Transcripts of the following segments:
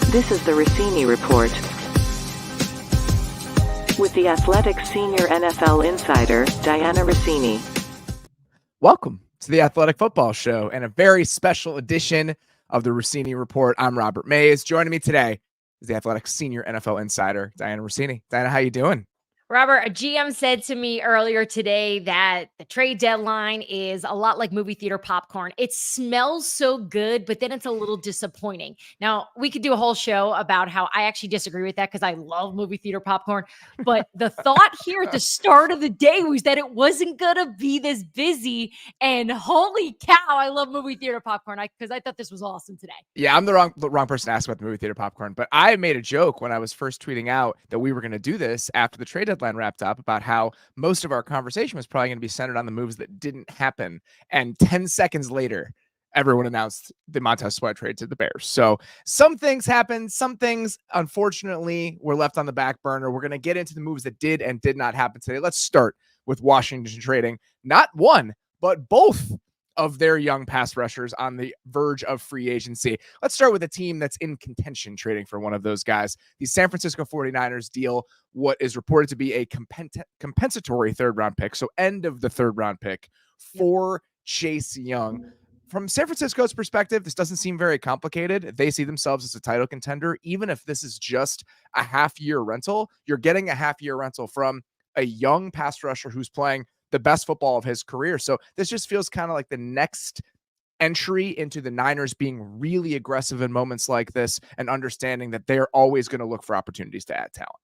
This is the Russini Report with the Athletic senior NFL insider, Dianna Russini. Welcome to the Athletic Football Show and a very special edition of the Russini Report. I'm Robert Mays. Joining me today is the Athletic senior NFL insider, Dianna Russini. Dianna, how you doing? Robert, a GM said to me earlier today that the trade deadline is a lot like movie theater popcorn. It smells so good, but then it's a little disappointing. Now, we could do a whole show about how I actually disagree with that because I love movie theater popcorn. But the thought here at the start of the day was that it wasn't going to be this busy. And holy cow, I love movie theater popcorn because I thought this was awesome today. Yeah, I'm the wrong person to ask about the movie theater popcorn. But I made a joke when I was first tweeting out that we were going to do this after the trade deadline wrapped up about how most of our conversation was probably going to be centered on the moves that didn't happen. And 10 seconds later, everyone announced the Montez Sweat trade to the Bears. So some things happened. Some things, unfortunately, were left on the back burner. We're going to get into the moves that did and did not happen today. Let's start with Washington trading not one, but both of their young pass rushers on the verge of free agency. Let's start with a team that's in contention trading for one of those guys. The San Francisco 49ers deal what is reported to be a compensatory third-round pick, so end of the third-round pick for Chase Young. From San Francisco's perspective, this doesn't seem very complicated. They see themselves as a title contender. Even if this is just a half-year rental, you're getting a half-year rental from a young pass rusher who's playing the best football of his career. So this just feels kind of like the next entry into the Niners being really aggressive in moments like this and understanding that they're always going to look for opportunities to add talent.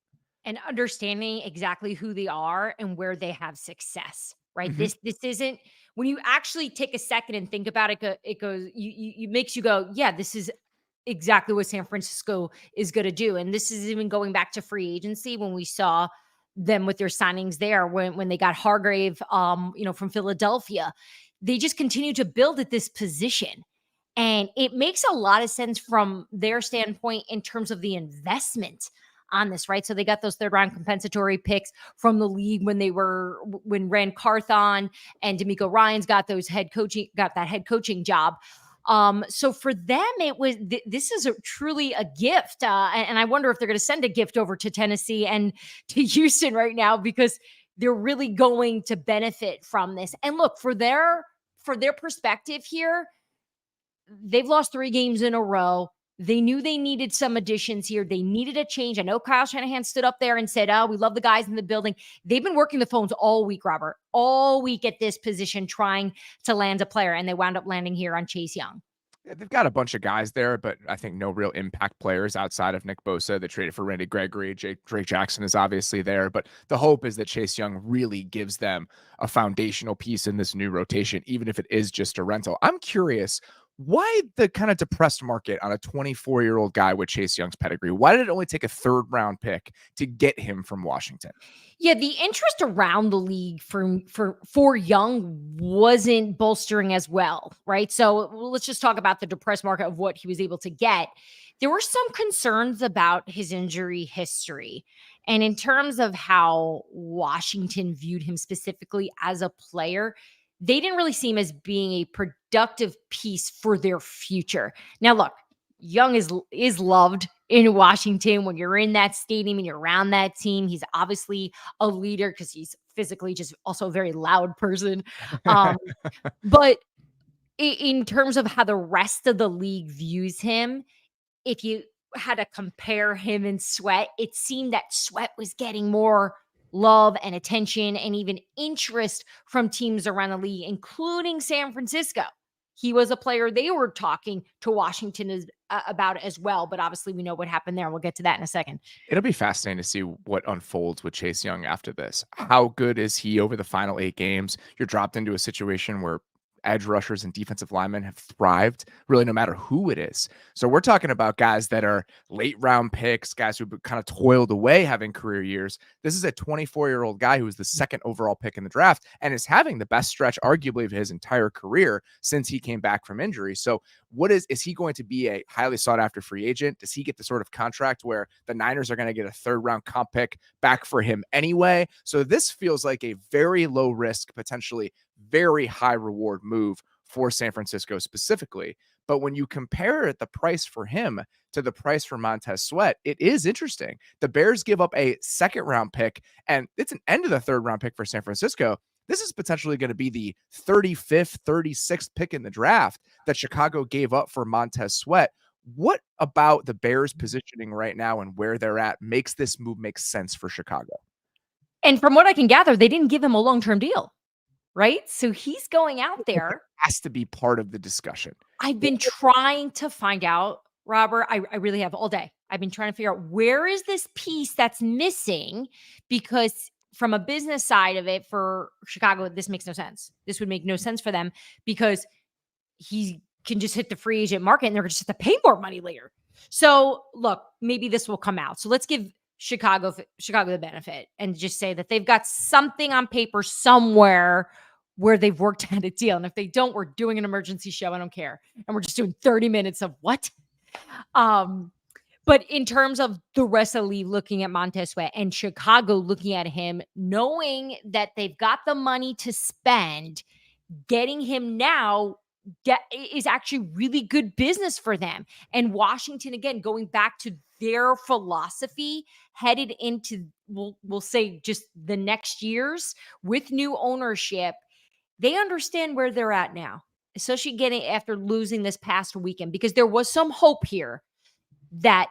And understanding exactly who they are and where they have success, right? Mm-hmm. This isn't, when you actually take a second and think about it, it goes, you makes you go, yeah, this is exactly what San Francisco is going to do. And this is even going back to free agency when we saw them with their signings there when they got Hargrave, from Philadelphia. They just continue to build at this position. And it makes a lot of sense from their standpoint in terms of the investment on this, right? So they got those third-round compensatory picks from the league when Rand Carthon and D'Amico Ryans got that head coaching job. So for them, it was, this is truly a gift. And I wonder if they're going to send a gift over to Tennessee and to Houston right now, because they're really going to benefit from this. And look, for their perspective here, they've lost 3 games in a row. They knew they needed some additions here. They needed a change. I know Kyle Shanahan stood up there and said, oh, we love the guys in the building. They've been working the phones all week, Robert, all week at this position, trying to land a player. And they wound up landing here on Chase Young. Yeah, they've got a bunch of guys there, but I think no real impact players outside of Nick Bosa. They traded for Randy Gregory. Drake Jackson is obviously there, but the hope is that Chase Young really gives them a foundational piece in this new rotation, even if it is just a rental. I'm curious, why the kind of depressed market on a 24-year-old guy with Chase Young's pedigree? Why did it only take a third-round pick to get him from Washington? Yeah, the interest around the league for Young wasn't bolstering as well, right? So let's just talk about the depressed market of what he was able to get. There were some concerns about his injury history. And in terms of how Washington viewed him specifically as a player, they didn't really see him as being a productive piece for their future. Now, look, Young is loved in Washington. When you're in that stadium and you're around that team, he's obviously a leader because he's physically just also a very loud person. But in terms of how the rest of the league views him, if you had to compare him and Sweat, it seemed that Sweat was getting more love and attention and even interest from teams around the league, including San Francisco. He was a player they were talking to Washington about as well, but obviously we know what happened there. We'll get to that in a second. It'll be fascinating to see what unfolds with Chase Young after this. How good is he over the final 8 games? You're dropped into a situation where edge rushers and defensive linemen have thrived, really, no matter who it is. So we're talking about guys that are late round picks, guys who kind of toiled away having career years. This is a 24-year-old guy who was the second overall pick in the draft and is having the best stretch, arguably, of his entire career since he came back from injury. So is he going to be a highly sought after free agent? Does he get the sort of contract where the Niners are going to get a third round comp pick back for him anyway? So this feels like a very low risk, potentially very high reward move for San Francisco specifically. But when you compare the price for him to the price for Montez Sweat, it is interesting. The Bears give up a second round pick, and it's an end of the third round pick for San Francisco. This is potentially going to be the 35th, 36th pick in the draft that Chicago gave up for Montez Sweat. What about the Bears positioning right now and where they're at makes this move make sense for Chicago? And from what I can gather, they didn't give him a long-term deal, right? So he's going out there. Has to be part of the discussion. I've been trying to find out, Robert. I really have all day. I've been trying to figure out where is this piece that's missing, because from a business side of it for Chicago, this makes no sense. This would make no sense for them because he can just hit the free agent market and they're just have to pay more money later. So look, maybe this will come out. So let's give Chicago the benefit and just say that they've got something on paper somewhere where they've worked out a deal. And if they don't, we're doing an emergency show. I don't care. And we're just doing 30 minutes of what? But in terms of the rest of the league looking at Montez Sweat and Chicago looking at him, knowing that they've got the money to spend, getting him now is actually really good business for them. And Washington, again, going back to their philosophy headed into, we'll say just the next years with new ownership, they understand where they're at now, especially getting after losing this past weekend, because there was some hope here that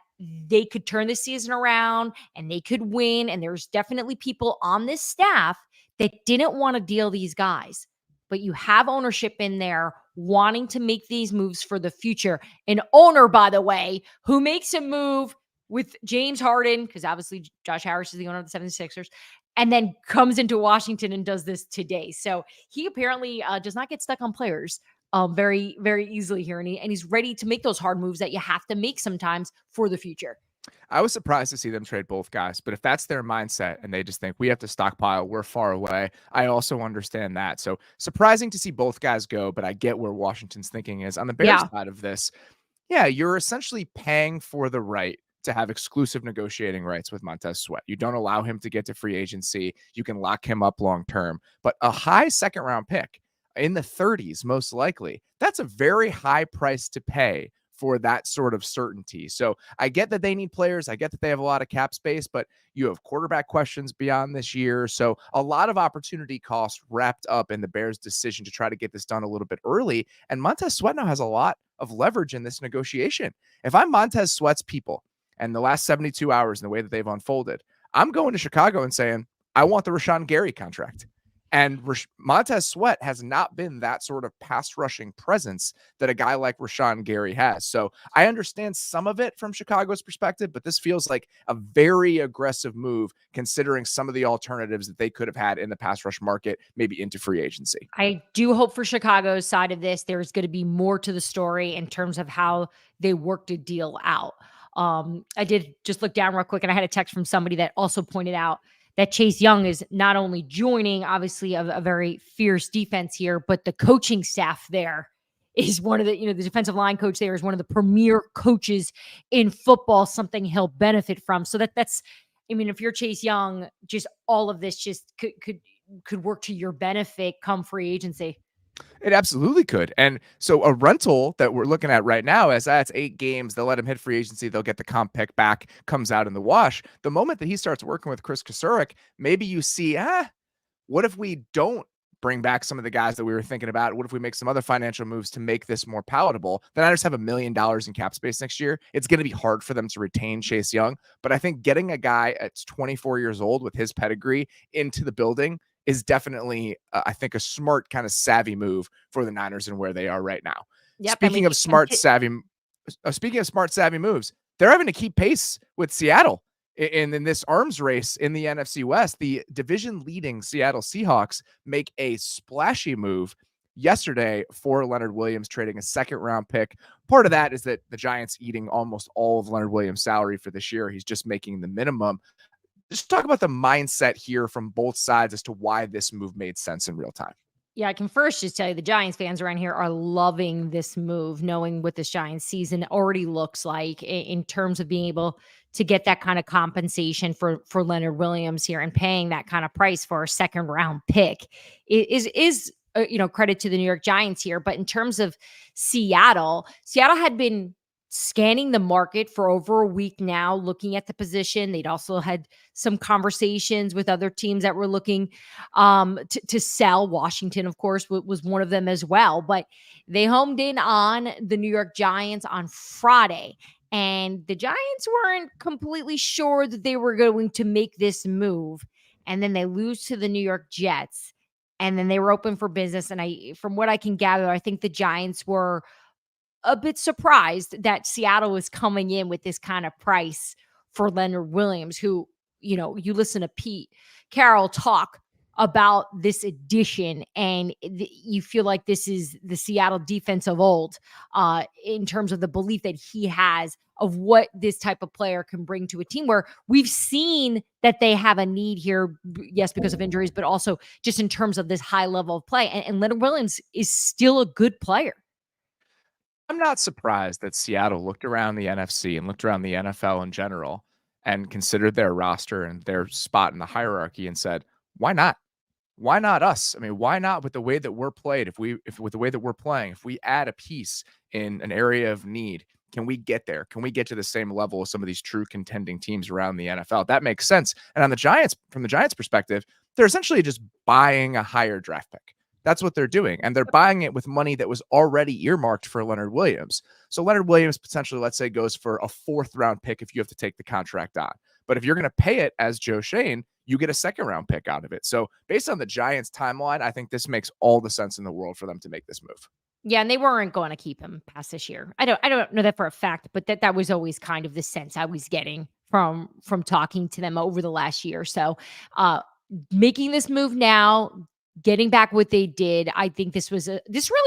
they could turn the season around and they could win. And there's definitely people on this staff that didn't want to deal these guys. But you have ownership in there wanting to make these moves for the future. An owner, by the way, who makes a move with James Harden, because obviously Josh Harris is the owner of the 76ers, and then comes into Washington and does this today. So he apparently does not get stuck on players very, very easily here. And he's ready to make those hard moves that you have to make sometimes for the future. I was surprised to see them trade both guys, but if that's their mindset and they just think we have to stockpile, we're far away, I also understand that. So surprising to see both guys go, but I get where Washington's thinking is. On the Bears side of this, you're essentially paying for the right to have exclusive negotiating rights with Montez Sweat. You don't allow him to get to free agency. You can lock him up long term, but a high second round pick in the 30s, most likely, that's a very high price to pay for that sort of certainty. So I get that they need players. I get that they have a lot of cap space, but you have quarterback questions beyond this year. So a lot of opportunity cost wrapped up in the Bears' decision to try to get this done a little bit early. And Montez Sweat now has a lot of leverage in this negotiation. If I'm Montez Sweat's people and the last 72 hours and the way that they've unfolded, I'm going to Chicago and saying, I want the Rashawn Gary contract. And Montez Sweat has not been that sort of pass rushing presence that a guy like Rashawn Gary has. So I understand some of it from Chicago's perspective, but this feels like a very aggressive move considering some of the alternatives that they could have had in the pass rush market, maybe into free agency. I do hope for Chicago's side of this, there's going to be more to the story in terms of how they worked a deal out. I did just look down real quick and I had a text from somebody that also pointed out that Chase Young is not only joining, obviously, a very fierce defense here, but the coaching staff there is one of the, the defensive line coach there is one of the premier coaches in football, something he'll benefit from. So that's, if you're Chase Young, just all of this just could work to your benefit come free agency. It absolutely could. And so a rental that we're looking at right now is that's 8 games. They'll let him hit free agency. They'll get the comp pick back, comes out in the wash. The moment that he starts working with Chris Kasurek, maybe you see, what if we don't bring back some of the guys that we were thinking about? What if we make some other financial moves to make this more palatable? The Niners have $1 million in cap space next year. It's going to be hard for them to retain Chase Young. But I think getting a guy at 24 years old with his pedigree into the building is definitely, I think, a smart kind of savvy move for the Niners and where they are right now. Yep, Speaking of smart savvy moves, they're having to keep pace with Seattle in this arms race in the NFC West. The division leading Seattle Seahawks make a splashy move yesterday for Leonard Williams, trading a second-round pick. Part of that is that the Giants eating almost all of Leonard Williams' salary for this year. He's just making the minimum. Just talk about the mindset here from both sides as to why this move made sense in real time. Yeah, I can first just tell you the Giants fans around here are loving this move, knowing what this Giants season already looks like in terms of being able to get that kind of compensation for Leonard Williams here, and paying that kind of price for a second round pick is credit to the New York Giants here. But in terms of Seattle had been scanning the market for over a week now, looking at the position. They'd also had some conversations with other teams that were looking to sell. Washington, of course, was one of them as well. But they homed in on the New York Giants on Friday. And the Giants weren't completely sure that they were going to make this move. And then they lose to the New York Jets. And then they were open for business. And from what I can gather, I think the Giants were a bit surprised that Seattle was coming in with this kind of price for Leonard Williams, who, you listen to Pete Carroll talk about this addition, and you feel like this is the Seattle defense of old in terms of the belief that he has of what this type of player can bring to a team where we've seen that they have a need here, yes, because of injuries, but also just in terms of this high level of play. And Leonard Williams is still a good player. I'm not surprised that Seattle looked around the NFC and looked around the NFL in general and considered their roster and their spot in the hierarchy and said, why not? Why not us? I mean, why not with the way that we're played? If with the way that we're playing, if we add a piece in an area of need, can we get there? Can we get to the same level as some of these true contending teams around the NFL? That makes sense. And on the Giants, from the Giants' perspective, they're essentially just buying a higher draft pick. That's what they're doing. And they're buying it with money that was already earmarked for Leonard Williams. So Leonard Williams potentially, let's say, goes for a 4th round pick if you have to take the contract on. But if you're going to pay it as Joe Schoen, you get a 2nd round pick out of it. So based on the Giants timeline, I think this makes all the sense in the world for them to make this move. Yeah, and they weren't going to keep him past this year. I don't know that for a fact, but that was always kind of the sense I was getting from talking to them over the last year. So making this move now, getting back what they did, I think this really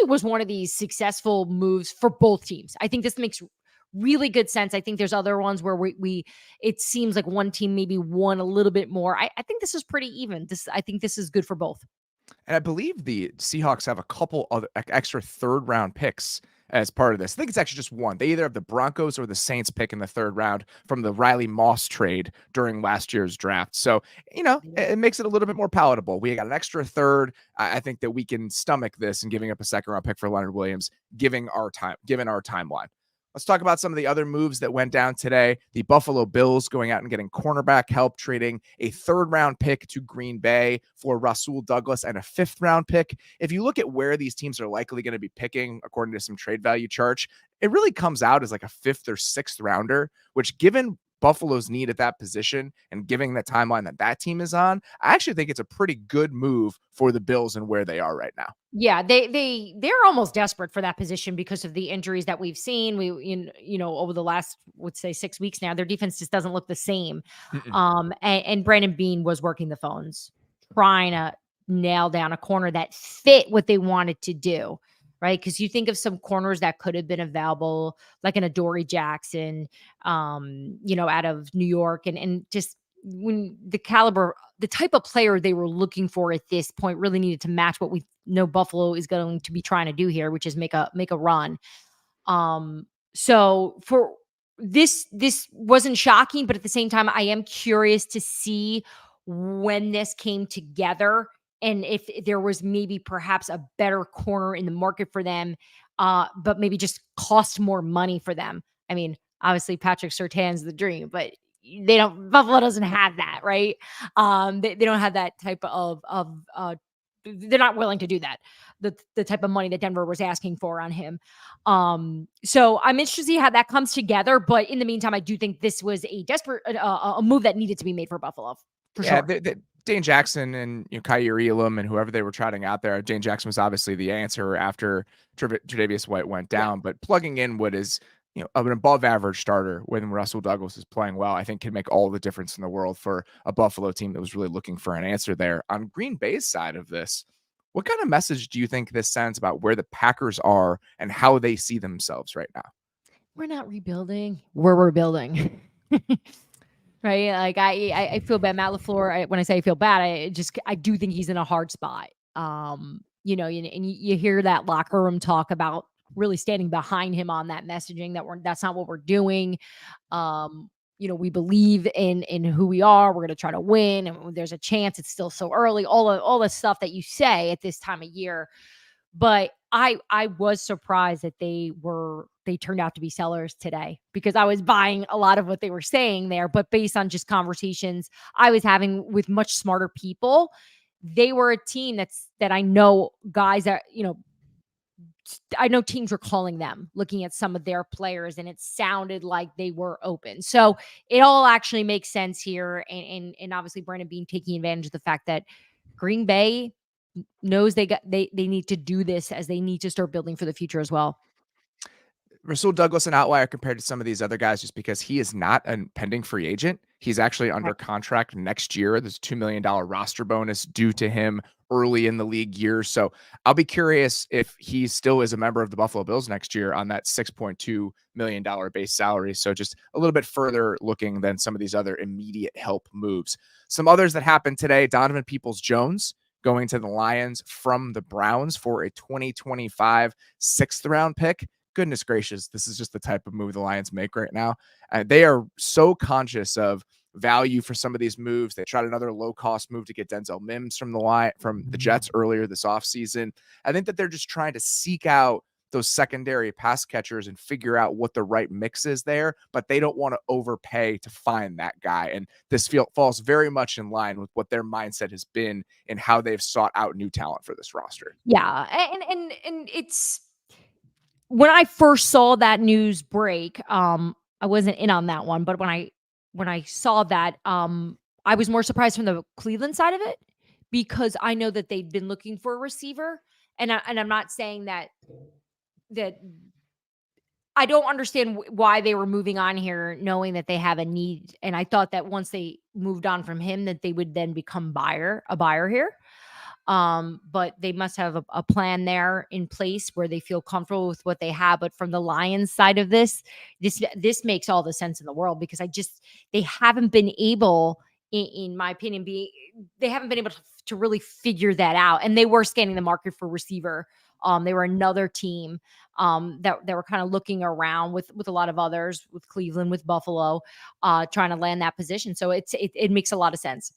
was one of these successful moves for both teams. I think this makes really good sense. I think there's other ones where it seems like one team maybe won a little bit more. I think this is pretty even. I think this is good for both. And I believe the Seahawks have a couple other extra 3rd round picks as part of this. I think it's actually just one. They either have the Broncos or the Saints pick in the 3rd round from the Riley Moss trade during last year's draft. So, it makes it a little bit more palatable. We got an extra 3rd. I think that we can stomach this and giving up a 2nd round pick for Leonard Williams, given our timeline. Let's talk about some of the other moves that went down today. The Buffalo Bills going out and getting cornerback help, trading a 3rd round pick to Green Bay for Rasul Douglas and a 5th round pick. If you look at where these teams are likely going to be picking, according to some trade value charts, it really comes out as like a 5th or 6th rounder, which given Buffalo's need at that position and giving the timeline that team is on, I actually think it's a pretty good move for the Bills and where they are right now. Yeah, they're almost desperate for that position because of the injuries that we've seen. Over the last, would say 6 weeks now, their defense just doesn't look the same. And Brandon Beane was working the phones, trying to nail down a corner that fit what they wanted to do. Right. Because you think of some corners that could have been available, like an Adoree Jackson, out of New York, and just when the type of player they were looking for at this point really needed to match what we know Buffalo is going to be trying to do here, which is make a run. So for this wasn't shocking, but at the same time, I am curious to see when this came together. And if there was maybe perhaps a better corner in the market for them, but maybe just cost more money for them. I mean, obviously Patrick Surtain's the dream, but Buffalo doesn't have that, right? They don't have that type of they're not willing to do that. The type of money that Denver was asking for on him. So I'm interested to see how that comes together. But in the meantime, I do think this was a desperate a move that needed to be made for Buffalo. For sure. Dane Jackson and Kyrie Elam and whoever they were trotting out there. Dane Jackson was obviously the answer after Tre'Davious White went down, but plugging in what is an above average starter when Rasul Douglas is playing well, I think can make all the difference in the world for a Buffalo team that was really looking for an answer there. On Green Bay's side of this, What kind of message do you think this sends about where the Packers are and how they see themselves right now? We're not rebuilding. We're rebuilding. Right? Like I feel bad. Matt LaFleur, when I say I feel bad, I do think he's in a hard spot. And you hear that locker room talk about really standing behind him on that messaging that's not what we're doing. We believe in who we are. We're going to try to win, and there's a chance. It's still so early. All the stuff that you say at this time of year. But I was surprised that they turned out to be sellers today, because I was buying a lot of what they were saying there, but based on just conversations I was having with much smarter people, they were a team that I know guys that, I know teams were calling them, looking at some of their players, and it sounded like they were open. So it all actually makes sense here. And obviously Brandon Beane taking advantage of the fact that Green Bay knows they need to do this, as they need to start building for the future as well. Rasul Douglas, an outlier compared to some of these other guys, just because he is not a pending free agent. He's actually under contract next year. There's a $2 million roster bonus due to him early in the league year. So I'll be curious if he still is a member of the Buffalo Bills next year on that $6.2 million base salary. So just a little bit further looking than some of these other immediate help moves. Some others that happened today: Donovan Peoples-Jones going to the Lions from the Browns for a 2025 sixth round pick. Goodness gracious, this is just the type of move the Lions make right now. They are so conscious of value for some of these moves. They tried another low-cost move to get Denzel Mims from the Jets earlier this offseason. I think that they're just trying to seek out those secondary pass catchers and figure out what the right mix is there, but they don't want to overpay to find that guy. And this falls very much in line with what their mindset has been and how they've sought out new talent for this roster. Yeah, and it's, when I first saw that news break, I wasn't in on that one, but when I saw that, I was more surprised from the Cleveland side of it, because I know that they'd been looking for a receiver, and I'm not saying that I don't understand why they were moving on here, knowing that they have a need, and I thought that once they moved on from him, that they would then become a buyer here. But they must have a plan there in place where they feel comfortable with what they have. But from the Lions side of this makes all the sense in the world, because they haven't been able, in my opinion, they haven't been able to really figure that out. And they were scanning the market for receiver. They were another team that were kind of looking around with a lot of others, with Cleveland, with Buffalo, trying to land that position. So it makes a lot of sense.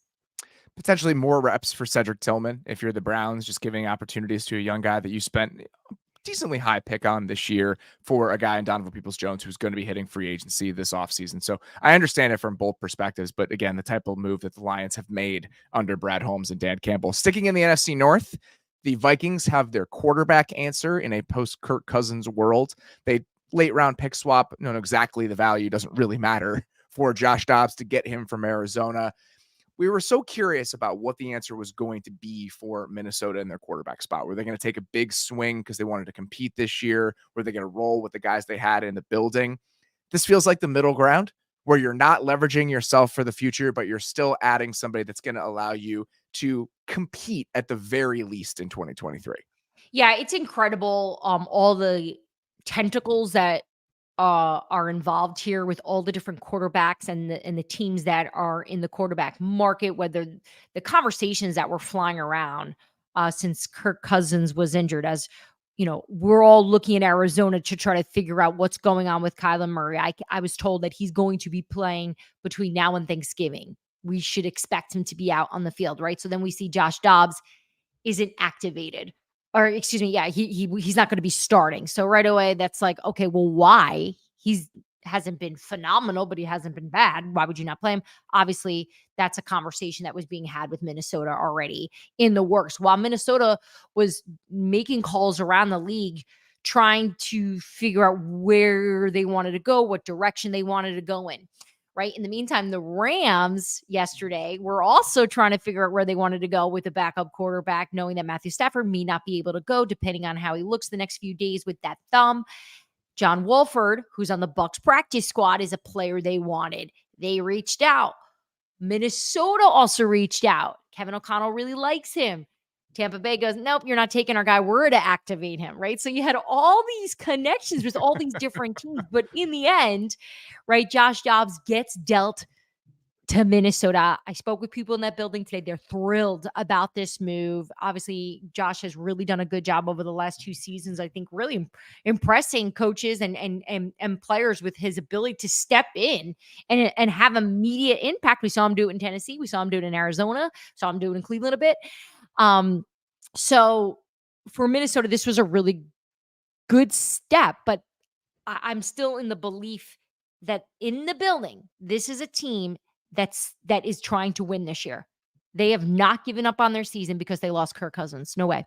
Potentially more reps for Cedric Tillman if you're the Browns, just giving opportunities to a young guy that you spent a decently high pick on this year for a guy in Donovan Peoples-Jones who's going to be hitting free agency this offseason. So I understand it from both perspectives, but again, the type of move that the Lions have made under Brad Holmes and Dan Campbell. Sticking in the NFC North, the Vikings have their quarterback answer in a post-Kirk Cousins world. They late round pick swap, know exactly the value, doesn't really matter, for Josh Dobbs to get him from Arizona. We were so curious about what the answer was going to be for Minnesota in their quarterback spot. Were they going to take a big swing because they wanted to compete this year? Were they going to roll with the guys they had in the building? This feels like the middle ground, where you're not leveraging yourself for the future, but you're still adding somebody that's going to allow you to compete at the very least in 2023. Yeah, it's incredible. All the tentacles that are involved here, with all the different quarterbacks and the teams that are in the quarterback market, whether the conversations that were flying around since Kirk Cousins was injured, as we're all looking at Arizona to try to figure out what's going on with Kyler Murray. I was told that he's going to be playing between now and Thanksgiving. We should expect him to be out on the field, right? So then we see Josh Dobbs isn't activated. Or excuse me, yeah, he's not going to be starting. So right away, that's like, okay, well, why? Hasn't been phenomenal, but he hasn't been bad. Why would you not play him? Obviously, that's a conversation that was being had with Minnesota already in the works. While Minnesota was making calls around the league, trying to figure out where they wanted to go, what direction they wanted to go in. Right. In the meantime, the Rams yesterday were also trying to figure out where they wanted to go with a backup quarterback, knowing that Matthew Stafford may not be able to go depending on how he looks the next few days with that thumb. John Wolford, who's on the Bucs practice squad, is a player they wanted. They reached out. Minnesota also reached out. Kevin O'Connell really likes him. Tampa Bay goes, nope, you're not taking our guy. We're to activate him, right? So you had all these connections with all these different teams. But in the end, right, Josh Dobbs gets dealt to Minnesota. I spoke with people in that building today. They're thrilled about this move. Obviously, Josh has really done a good job over the last 2 seasons. I think really impressing coaches and players with his ability to step in and have immediate impact. We saw him do it in Tennessee. We saw him do it in Arizona. Saw him do it in Cleveland a bit. So for Minnesota, this was a really good step, but I'm still in the belief that in the building, this is a team that is trying to win this year. They have not given up on their season because they lost Kirk Cousins. No way.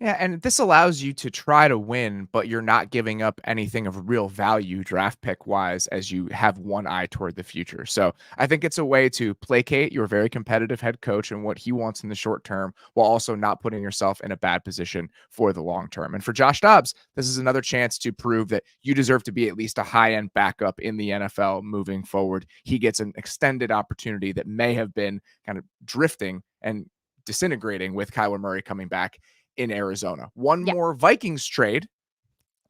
Yeah, and this allows you to try to win, but you're not giving up anything of real value draft pick wise as you have one eye toward the future. So I think it's a way to placate your very competitive head coach and what he wants in the short term, while also not putting yourself in a bad position for the long term. And for Josh Dobbs, this is another chance to prove that you deserve to be at least a high-end backup in the NFL moving forward. He gets an extended opportunity that may have been kind of drifting and disintegrating with Kyler Murray coming back in Arizona. One more Vikings trade.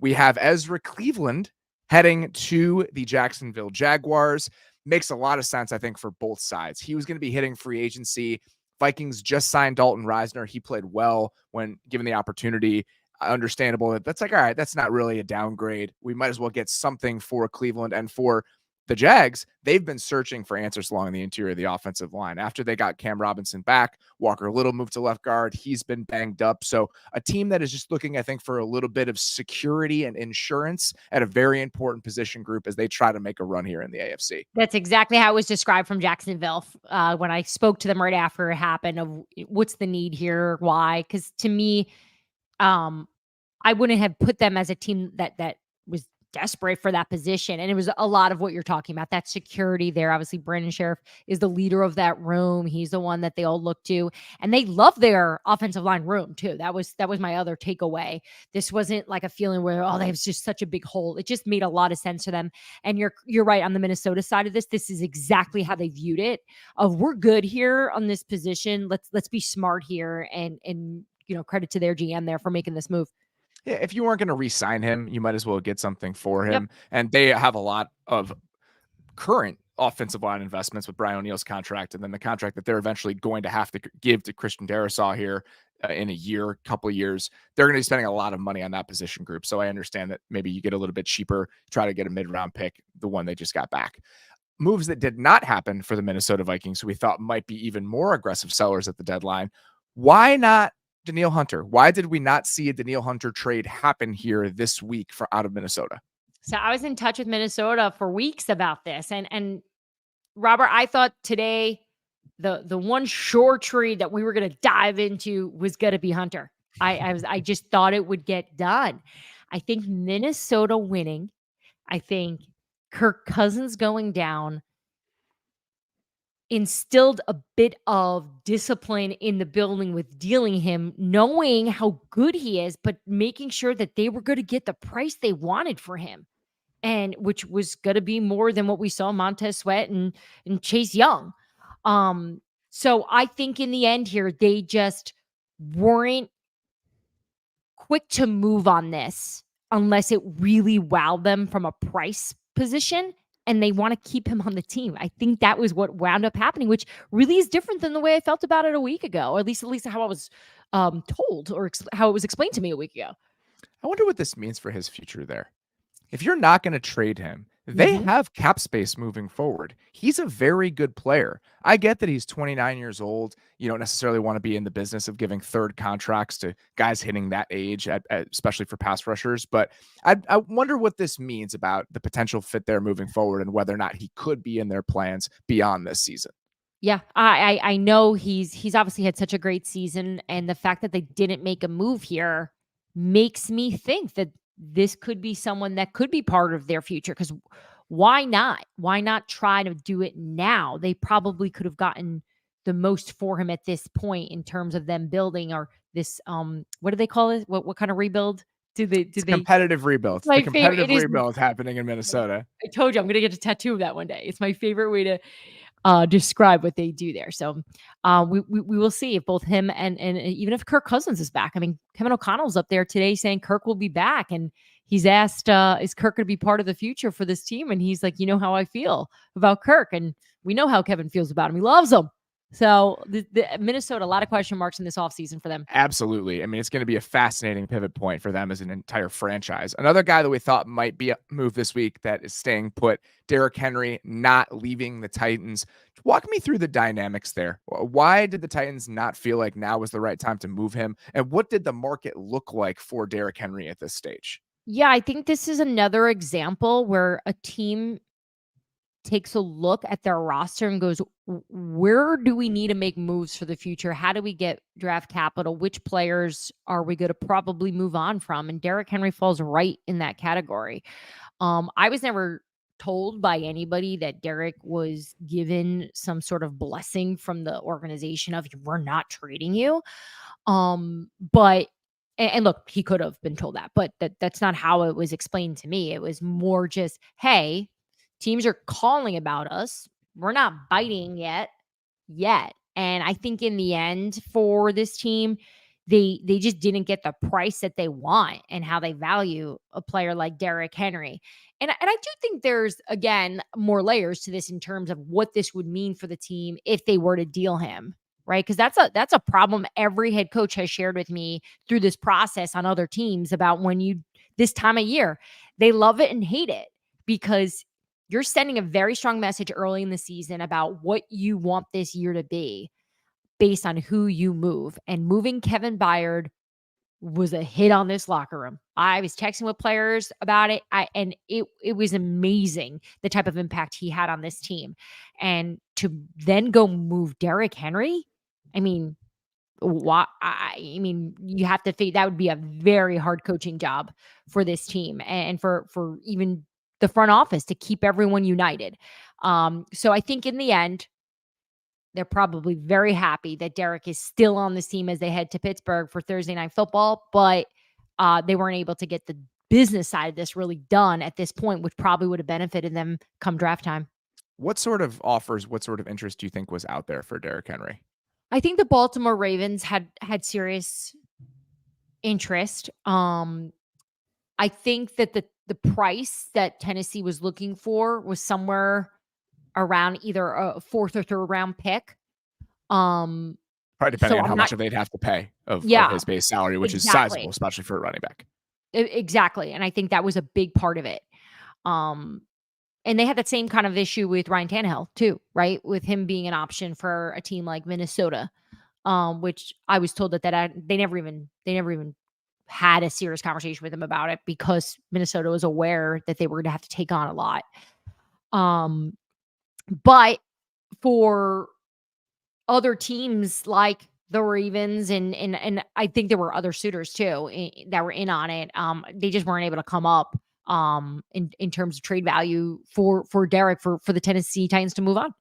We have Ezra Cleveland heading to the Jacksonville Jaguars. Makes a lot of sense, I think, for both sides. He was going to be hitting free agency. Vikings just signed Dalton Risner. He played well when given the opportunity. Understandable. That's like, all right, that's not really a downgrade. We might as well get something for Cleveland. And for the Jags, they've been searching for answers along the interior of the offensive line. After they got Cam Robinson back, Walker Little moved to left guard. He's been banged up. So a team that is just looking, I think, for a little bit of security and insurance at a very important position group as they try to make a run here in the AFC. That's exactly how it was described from Jacksonville when I spoke to them right after it happened of what's the need here, why? Because to me, I wouldn't have put them as a team that was desperate for that position. And it was a lot of what you're talking about, that security there. Obviously, Brandon Sheriff is the leader of that room. He's the one that they all look to. And they love their offensive line room too. That was my other takeaway. This wasn't like a feeling where, oh, they have just such a big hole. It just made a lot of sense to them. And you're right on the Minnesota side of this. This is exactly how they viewed it. Of we're good here on this position. Let's be smart here and credit to their GM there for making this move. Yeah, if you weren't going to re-sign him, you might as well get something for him. Yep. And they have a lot of current offensive line investments with Brian O'Neill's contract, and then the contract that they're eventually going to have to give to Christian Darrisaw here in a couple of years. They're going to be spending a lot of money on that position group. So I understand that maybe you get a little bit cheaper, try to get a mid-round pick, the one they just got back. Moves that did not happen for the Minnesota Vikings, who we thought might be even more aggressive sellers at the deadline. Why not Danielle Hunter? Why did we not see a Danielle Hunter trade happen here this week out of Minnesota? So I was in touch with Minnesota for weeks about this. And Robert, I thought today the one sure trade that we were going to dive into was going to be Hunter. I just thought it would get done. I think Minnesota winning, I think Kirk Cousins going down instilled a bit of discipline in the building with dealing him, knowing how good he is, but making sure that they were going to get the price they wanted for him, and which was going to be more than what we saw Montez Sweat and Chase Young. So I think in the end here, they just weren't quick to move on this unless it really wowed them from a price position. And they want to keep him on the team. I think that was what wound up happening, which really is different than the way I felt about it a week ago, or at least how I was told or how it was explained to me a week ago. I wonder what this means for his future there. If you're not going to trade him, they have cap space moving forward. He's a very good player. I get that he's 29 years old. You don't necessarily want to be in the business of giving third contracts to guys hitting that age, especially for pass rushers. But I wonder what this means about the potential fit there moving forward and whether or not he could be in their plans beyond this season. Yeah, I know he's obviously had such a great season, and the fact that they didn't make a move here makes me think that this could be someone that could be part of their future. Because why not? Why not try to do it now? They probably could have gotten the most for him at this point in terms of them building or this what do they call it? What kind of rebuild? Competitive rebuild. The competitive rebuild happening in Minnesota. I told you I'm gonna get a tattoo of that one day. It's my favorite way to describe what they do there. So we will see if both him and even if Kirk Cousins is back. I mean, Kevin O'Connell's up there today saying Kirk will be back, and he's asked, is Kirk going to be part of the future for this team? And he's like, you know how I feel about Kirk, and we know how Kevin feels about him. He loves him. So the Minnesota, a lot of question marks in this offseason for them. Absolutely. I mean, it's going to be a fascinating pivot point for them as an entire franchise. Another guy that we thought might be a move this week that is staying put, Derrick Henry not leaving the Titans. Walk me through the dynamics there. Why did the Titans not feel like now was the right time to move him? And what did the market look like for Derrick Henry at this stage? Yeah, I think this is another example where a team takes a look at their roster and goes, where do we need to make moves for the future? How do we get draft capital? Which players are we going to probably move on from? And Derrick Henry falls right in that category. I was never told by anybody that Derrick was given some sort of blessing from the organization of, we're not trading you. But look, he could have been told that, but that's not how it was explained to me. It was more just, hey, teams are calling about us. We're not biting yet. And I think in the end for this team, they just didn't get the price that they want and how they value a player like Derrick Henry. And I do think there's, again, more layers to this in terms of what this would mean for the team if they were to deal him, right? Because that's a problem every head coach has shared with me through this process on other teams about this time of year, they love it and hate it because you're sending a very strong message early in the season about what you want this year to be based on who you move. And moving Kevin Byard was a hit on this locker room. I was texting with players about it. And it was amazing the type of impact he had on this team. And to then go move Derrick Henry, I mean, you have to think that would be a very hard coaching job for this team and for even the front office to keep everyone united. So I think in the end, they're probably very happy that Derrick is still on this team as they head to Pittsburgh for Thursday Night Football, but they weren't able to get the business side of this really done at this point, which probably would have benefited them come draft time. What sort of offers, what sort of interest do you think was out there for Derrick Henry? I think the Baltimore Ravens had serious interest. I think that the price that Tennessee was looking for was somewhere around either a fourth or third round pick. Probably depending on how much they'd have to pay of his base salary, which is sizable, especially for a running back. Exactly. And I think that was a big part of it. And they had that same kind of issue with Ryan Tannehill too, right? With him being an option for a team like Minnesota, which I was told that they never even had a serious conversation with him about it because Minnesota was aware that they were going to have to take on a lot. But for other teams like the Ravens and I think there were other suitors too that were in on it, they just weren't able to come up in terms of trade value for Derrick for the Tennessee Titans to move on.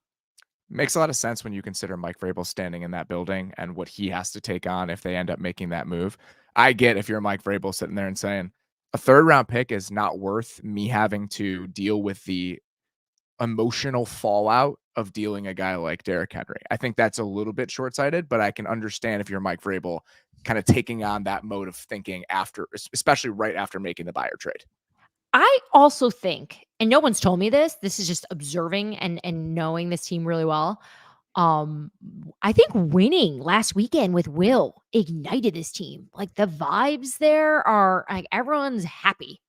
Makes a lot of sense when you consider Mike Vrabel standing in that building and what he has to take on if they end up making that move. I get if you're Mike Vrabel sitting there and saying a third round pick is not worth me having to deal with the emotional fallout of dealing a guy like Derrick Henry. I think that's a little bit short-sighted, but I can understand if you're Mike Vrabel kind of taking on that mode of thinking after, especially right after making the Byard trade. I also think, and no one's told me this is just observing and knowing this team really well. I think winning last weekend with Will ignited this team. Like the vibes there are like everyone's happy.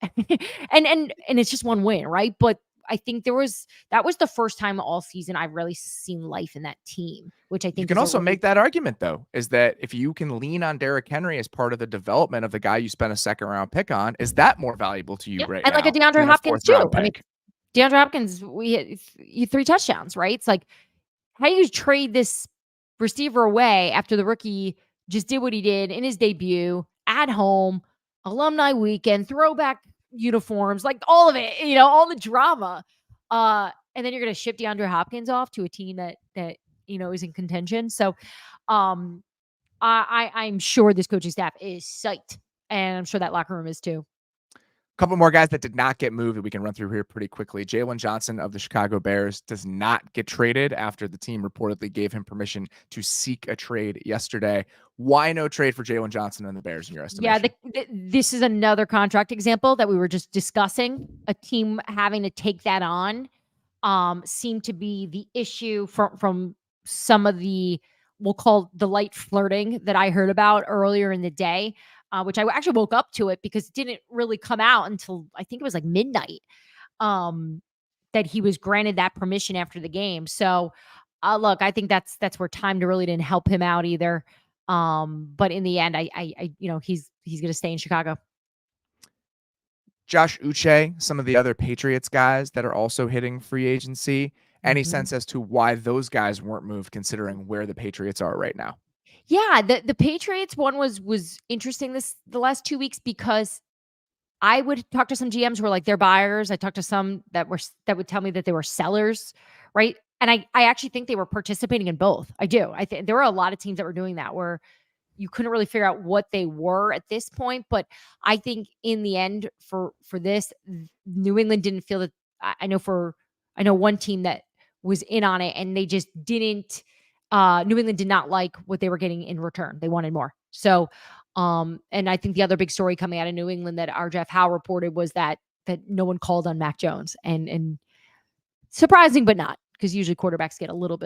and it's just one win, right? But I think that was the first time all season I've really seen life in that team, which I think you can also make that argument though, is that if you can lean on Derrick Henry as part of the development of the guy you spent a second round pick on, is that more valuable to you right now? And like a DeAndre Hopkins too. I mean, DeAndre Hopkins, we had 3 touchdowns, right? It's like, how do you trade this receiver away after the rookie just did what he did in his debut at home, alumni weekend, throwback uniforms, like all of it, all the drama. And then you're going to ship DeAndre Hopkins off to a team that is in contention. So I'm sure this coaching staff is psyched, and I'm sure that locker room is too. Couple more guys that did not get moved that we can run through here pretty quickly. Jaylon Johnson of the Chicago Bears does not get traded after the team reportedly gave him permission to seek a trade yesterday. Why no trade for Jaylon Johnson and the Bears in your estimation? Yeah, this is another contract example that we were just discussing. A team having to take that on seemed to be the issue from some of the, we'll call the light flirting that I heard about earlier in the day. Which I actually woke up to it because it didn't really come out until I think it was like midnight, that he was granted that permission after the game. So, look, I think that's where time to really didn't help him out either. But in the end, I he's going to stay in Chicago. Josh Uche, some of the other Patriots guys that are also hitting free agency. Any sense as to why those guys weren't moved, considering where the Patriots are right now? Yeah, the Patriots one was interesting the last 2 weeks because I would talk to some GMs who were like they're buyers. I talked to some that would tell me that they were sellers, right? And I actually think they were participating in both. I do. I think there were a lot of teams that were doing that where you couldn't really figure out what they were at this point. But I think in the end for this, New England didn't feel that. I know one team that was in on it and they just didn't. New England did not like what they were getting in return. They wanted more. So, and I think the other big story coming out of New England that our Jeff Howe reported was that no one called on Mac Jones, and surprising, but not, because usually quarterbacks get a little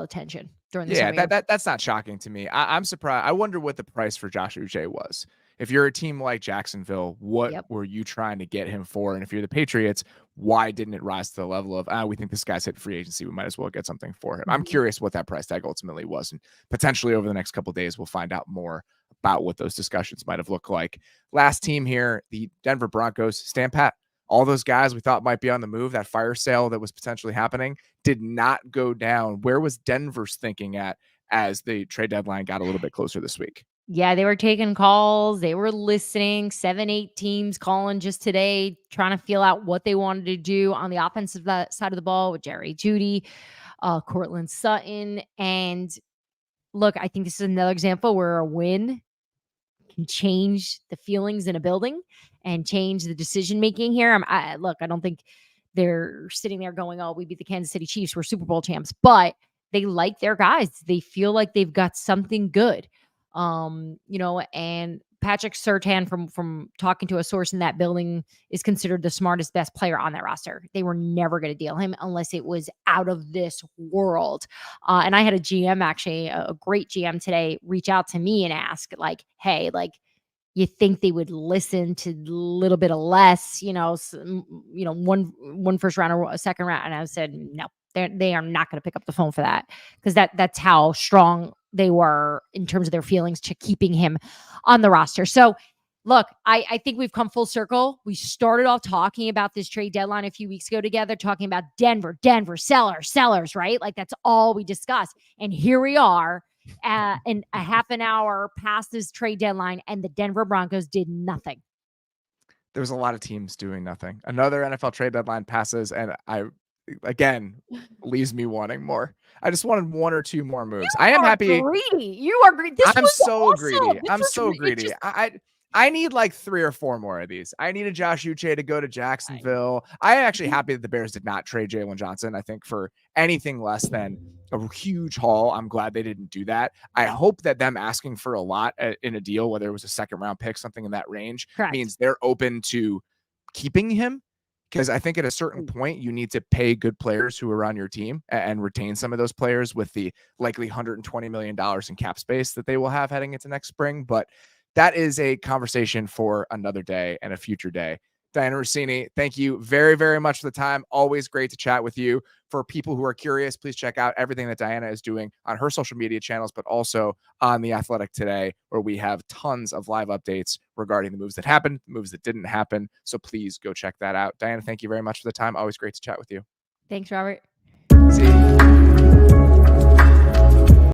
attention during the summer. That's not shocking to me. I'm surprised. I wonder what the price for Josh Uche was. If you're a team like Jacksonville, what were you trying to get him for? And if you're the Patriots, why didn't it rise to the level of, we think this guy's hit free agency, we might as well get something for him? I'm curious what that price tag ultimately was. And potentially over the next couple of days, we'll find out more about what those discussions might have looked like. Last team here, the Denver Broncos, stand pat. All those guys we thought might be on the move, that fire sale that was potentially happening, did not go down. Where was Denver's thinking at as the trade deadline got a little bit closer this week? Yeah, they were taking calls. They were listening. 7-8 teams calling just today, trying to feel out what they wanted to do on the offensive side of the ball with Jerry Jeudy, Courtland Sutton. And look, I think this is another example where a win can change the feelings in a building and change the decision-making here. I don't think they're sitting there going, oh, we beat the Kansas City Chiefs, we're Super Bowl champs, but they like their guys. They feel like they've got something good. And Patrick Surtain from talking to a source in that building is considered the smartest, best player on that roster. They were never going to deal him unless it was out of this world. And I had a GM, actually a great GM today, reach out to me and ask like, hey, like, you think they would listen to a little bit of less, one first round or a second round. And I said, no, they are not going to pick up the phone for that, because that's how strong they were in terms of their feelings to keeping him on the roster. So look, I think we've come full circle. We started off talking about this trade deadline a few weeks ago together, talking about Denver, sellers, right? Like that's all we discussed. And here we are in a half an hour past this trade deadline, and the Denver Broncos did nothing. There was a lot of teams doing nothing. Another NFL trade deadline passes, and again, leaves me wanting more. I just wanted one or two more moves. I am happy. Greedy. You are greedy. I'm so greedy. I'm so greedy. I need like 3 or 4 more of these. I need a Josh Uche to go to Jacksonville. I am actually happy that the Bears did not trade Jaylon Johnson. I think for anything less than a huge haul, I'm glad they didn't do that. I hope that them asking for a lot in a deal, whether it was a second round pick, something in that range, means they're open to keeping him. Because I think at a certain point, you need to pay good players who are on your team and retain some of those players with the likely $120 million in cap space that they will have heading into next spring. But that is a conversation for another day and a future day. Dianna Russini, thank you very, very much for the time. Always great to chat with you. For people who are curious, please check out everything that Dianna is doing on her social media channels, but also on The Athletic today, where we have tons of live updates regarding the moves that happened, the moves that didn't happen. So please go check that out. Dianna, thank you very much for the time. Always great to chat with you. Thanks, Robert. See you.